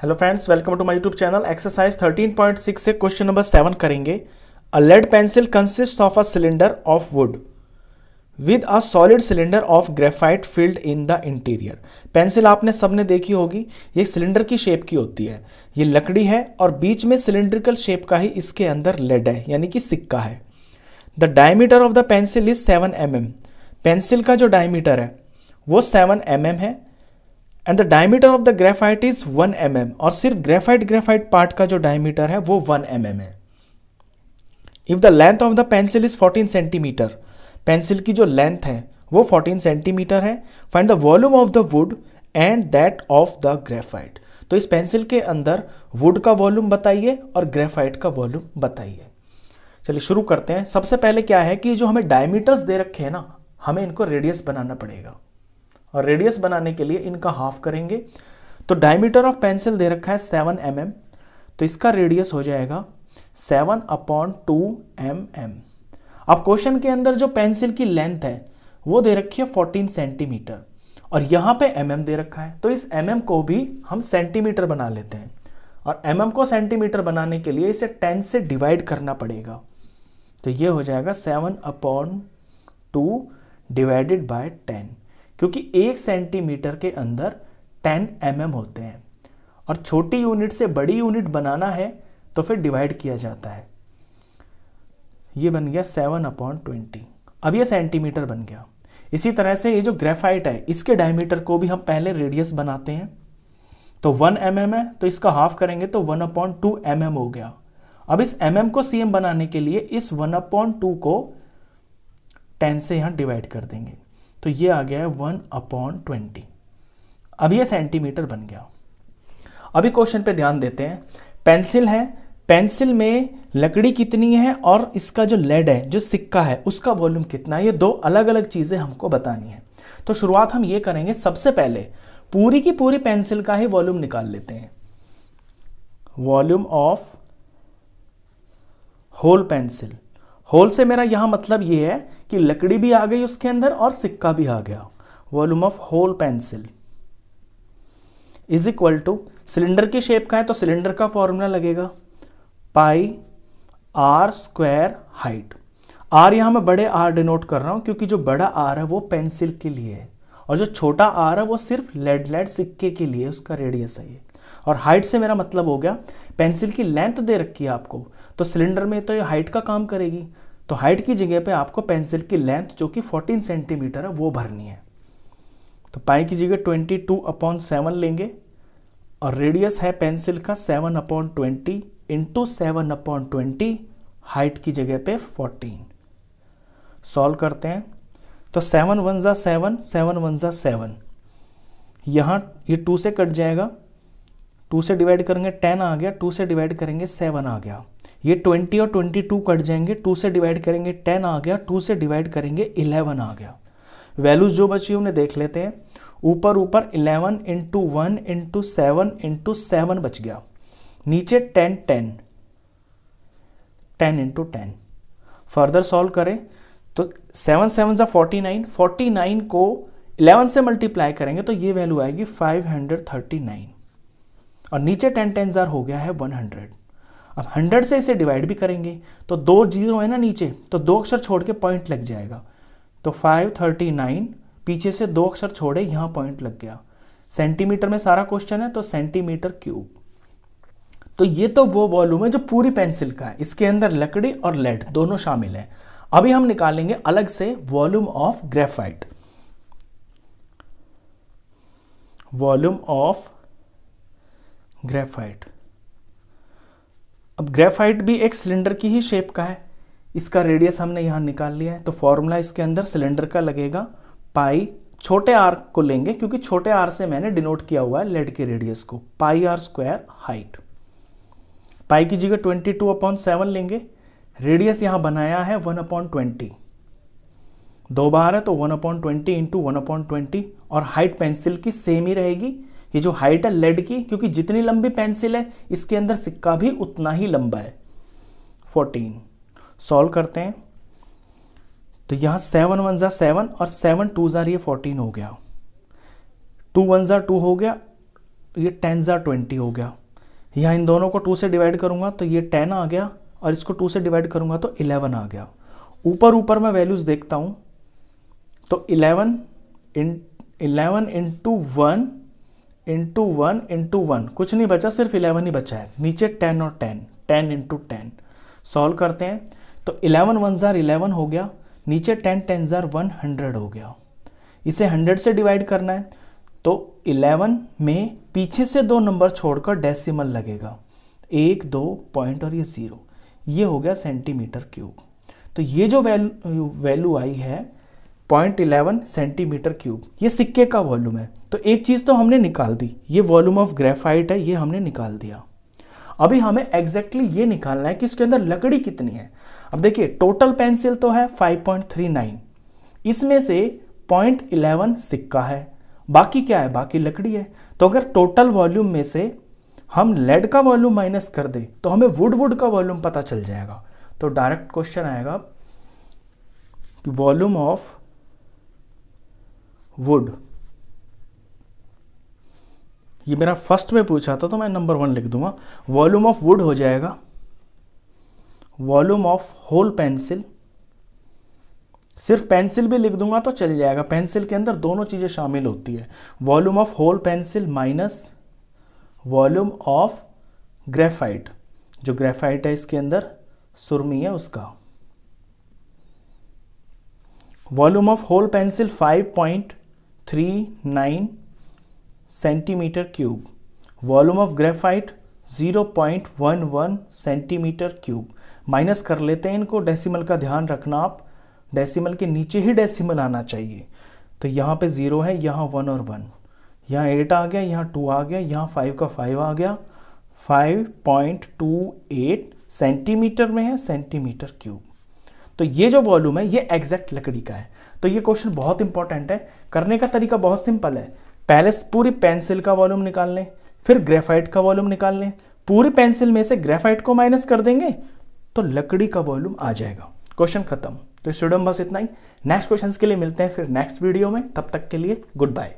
Hello friends, welcome to my YouTube channel. Exercise 13.6 से question number 7 करेंगे। A lead pencil consist of a cylinder of wood with a solid cylinder of graphite filled in the interior. Pencil आपने सबने देखी होगी, ये cylinder की shape की होती है। ये लकड़ी है और बीच में सिलेंड्रिकल शेप का ही इसके अंदर लेड है, यानी कि सिक्का है। The diameter of the pencil is 7 mm। Pencil का जो डायमीटर है वो 7 mm है। And the diameter of the graphite is 1 mm। और सिर्फ ग्रेफाइट पार्ट का जो डायमीटर है वो 1 mm है। If the length of the pencil is 14 centimetre, pencil की जो लेंथ है वो 14 सेंटीमीटर है। Find the volume of the wood and that of the graphite. तो इस पेंसिल के अंदर वुड का वॉल्यूम बताइए और ग्रेफाइट का वॉल्यूम बताइए। चलिए शुरू करते हैं। सबसे पहले क्या है कि जो हमें डायमीटर्स दे रखे हैं ना, हमें इनको रेडियस बनाना पड़ेगा और रेडियस बनाने के लिए इनका हाफ करेंगे। तो डायमीटर ऑफ पेंसिल दे रखा है 7 mm, तो इसका रेडियस हो जाएगा 7/2 mm। अब क्वेश्चन के अंदर जो पेंसिल की लेंथ है वो दे रखी है 14 सेंटीमीटर और यहाँ पे mm दे रखा है, तो इस mm को भी हम सेंटीमीटर बना लेते हैं। और mm को सेंटीमीटर बनाने के लिए इसे 10 से डिवाइड करना पड़ेगा। तो ये हो जाएगा 7/2 डिवाइडेड बाय 10, क्योंकि 1 सेंटीमीटर के अंदर 10 mm होते हैं और छोटी यूनिट से बड़ी यूनिट बनाना है तो फिर डिवाइड किया जाता है। ये बन गया 7/20। अब ये सेंटीमीटर बन गया। इसी तरह से ये जो ग्रेफाइट है इसके डायमीटर को भी हम पहले रेडियस बनाते हैं। तो 1 mm है, तो इसका हाफ करेंगे तो 1/2 mm हो गया। अब इस mm को cm बनाने के लिए इस 1/2 को 10 से यहां डिवाइड कर देंगे, तो ये आ गया है 1/20। अब ये सेंटीमीटर बन गया। अभी क्वेश्चन पे ध्यान देते हैं। पेंसिल है, पेंसिल में लकड़ी कितनी है और इसका जो लेड है, जो सिक्का है, उसका वॉल्यूम कितना है, ये दो अलग अलग चीजें हमको बतानी है। तो शुरुआत हम ये करेंगे, सबसे पहले पूरी की पूरी पेंसिल का ही वॉल्यूम निकाल लेते हैं। Volume of whole pencil. Whole से मेरा यहां मतलब ये है कि लकड़ी भी आ गई उसके अंदर और सिक्का भी आ गया। Volume of whole pencil is equal to, cylinder की शेप का है तो सिलेंडर का फॉर्मूला लगेगा pi r square height. R यहां मैं बड़े आर डिनोट कर रहा हूं क्योंकि जो बड़ा आर है वो पेंसिल के लिए है और जो छोटा आर है वो सिर्फ लेड सिक्के के लिए, उसका रेडियस है ये। और हाइट से मेरा मतलब हो गया, पेंसिल की लेंथ दे रखी है आपको, तो सिलेंडर में तो ये हाइट का काम करेगी, तो हाइट की जगह पे आपको पेंसिल की लेंथ जो कि 14 सेंटीमीटर है वो भरनी है। तो पाई की जगह 22/7 लेंगे और रेडियस है पेंसिल का 7/20 इंटू 7/20, हाइट की जगह पे 14। सॉल्व करते हैं तो 7 1 जा 7, 7 1 जा 7, यहाँ ये 2 से कट जाएगा, 2 से डिवाइड करेंगे 10 आ गया, 2 से डिवाइड करेंगे 7 आ गया। ये 20 और 22 कट जाएंगे, 2 से डिवाइड करेंगे 10 आ गया, 2 से डिवाइड करेंगे 11 आ गया। वैल्यूज जो बची उन्हें देख लेते हैं। ऊपर 11 इंटू 1 इंटू 7 इंटू 7 बच गया, नीचे 10 10 10 इंटू 10। फर्दर सॉल्व करें तो 7 7 जा 49, 49 को 11 से मल्टीप्लाई करेंगे तो ये वैल्यू आएगी 539 और नीचे 10 10 जार हो गया है 100। अब 100 से इसे डिवाइड भी करेंगे तो 2 जीरो है ना नीचे, तो 2 अक्षर छोड़ के पॉइंट लग जाएगा, तो 539 पीछे से 2 अक्षर छोड़े, यहां पॉइंट लग गया। सेंटीमीटर में सारा क्वेश्चन है तो सेंटीमीटर क्यूब। तो ये तो वो वॉल्यूम है जो पूरी पेंसिल का है, इसके अंदर लकड़ी और लेड दोनों शामिल है। अभी हम निकालेंगे अलग से volume of graphite. Volume of graphite. अब ग्रेफाइट भी एक सिलेंडर की ही शेप का है, इसका रेडियस हमने यहां निकाल लिया है, तो फॉर्मूला इसके अंदर सिलेंडर का लगेगा पाई, छोटे आर को लेंगे क्योंकि छोटे आर से मैंने डिनोट किया हुआ है लेड के रेडियस को, पाई आर स्क्वायर हाइट। पाई की जगह 22/7 लेंगे, रेडियस यहां बनाया है 1/20, 2 बार है तो 1/20 इंटू 1/20 और हाइट पेंसिल की सेम ही रहेगी। ये जो हाइट है लेड की, क्योंकि जितनी लंबी पेंसिल है इसके अंदर सिक्का भी उतना ही लंबा है, 14। सॉल्व करते हैं तो यहां 7 1 जा 7 और 7 2 जार ये 14 हो गया, 2 1 जा 2 हो गया, ये 10 ज़ा 20 हो गया। यहाँ इन दोनों को 2 से डिवाइड करूँगा तो ये 10 आ गया, और इसको 2 से डिवाइड करूँगा तो 11 आ गया। ऊपर मैं वैल्यूज़ देखता हूँ तो 11 इंटू 1 इंटू 1 इंटू 1, कुछ नहीं बचा, सिर्फ 11 ही बचा है। नीचे 10 और 10 इंटू 10 सॉल्व करते हैं तो 11 1 ज़ार 11 हो गया, नीचे 10 10 ज़ार 100 हो गया। इसे 100 से डिवाइड करना है तो 11 में पीछे से 2 नंबर छोड़कर डेसिमल लगेगा, 1 2 पॉइंट और ये 0, ये हो गया सेंटीमीटर क्यूब। तो ये जो वैल्यू आई है 0.11 सेंटीमीटर क्यूब, ये सिक्के का वॉल्यूम है। तो एक चीज़ तो हमने निकाल दी, ये वॉल्यूम ऑफ ग्रेफाइट है, ये हमने निकाल दिया। अभी हमें एग्जैक्टली ये निकालना है कि इसके अंदर लकड़ी कितनी है। अब देखिए टोटल पेंसिल तो है 5.39, इसमें से 0.11 सिक्का है, बाकी क्या है, बाकी लकड़ी है। तो अगर टोटल वॉल्यूम में से हम लेड का वॉल्यूम माइनस कर दें तो हमें वुड का वॉल्यूम पता चल जाएगा। तो डायरेक्ट क्वेश्चन आएगा कि वॉल्यूम ऑफ वुड, ये मेरा फर्स्ट में पूछा था तो मैं नंबर 1 लिख दूंगा। वॉल्यूम ऑफ वुड हो जाएगा वॉल्यूम ऑफ होल पेंसिल, सिर्फ पेंसिल भी लिख दूंगा तो चल जाएगा, पेंसिल के अंदर दोनों चीजें शामिल होती है। Volume of whole pencil minus volume of graphite, जो ग्रेफाइट है इसके अंदर सुरमी है उसका। Volume of whole pencil 5.39 centimetre cube, volume of graphite 0.11 centimetre cube. Minus कर लेते हैं इनको, डेसिमल का ध्यान रखना आप, डेसिमल के नीचे ही डेसिमल आना चाहिए। तो यहाँ पे 0 है, यहाँ 1 और 1, यहाँ 8 आ गया, यहाँ 2 आ गया, यहाँ 5 का 5 आ गया, 5.28 सेंटीमीटर में है सेंटीमीटर क्यूब। तो ये जो वॉल्यूम है ये एग्जैक्ट लकड़ी का है। तो ये क्वेश्चन बहुत इंपॉर्टेंट है। करने का तरीका बहुत सिंपल है, पहले पूरी पेंसिल का वॉल्यूम निकाल लें, फिर ग्रेफाइट का वॉल्यूम निकाल लें, पूरी पेंसिल में से ग्रेफाइट को माइनस कर देंगे तो लकड़ी का वॉल्यूम आ जाएगा। क्वेश्चन खत्म। तो स्टूडेंट बस इतना ही, नेक्स्ट क्वेश्चंस के लिए मिलते हैं फिर नेक्स्ट वीडियो में, तब तक के लिए गुड बाय।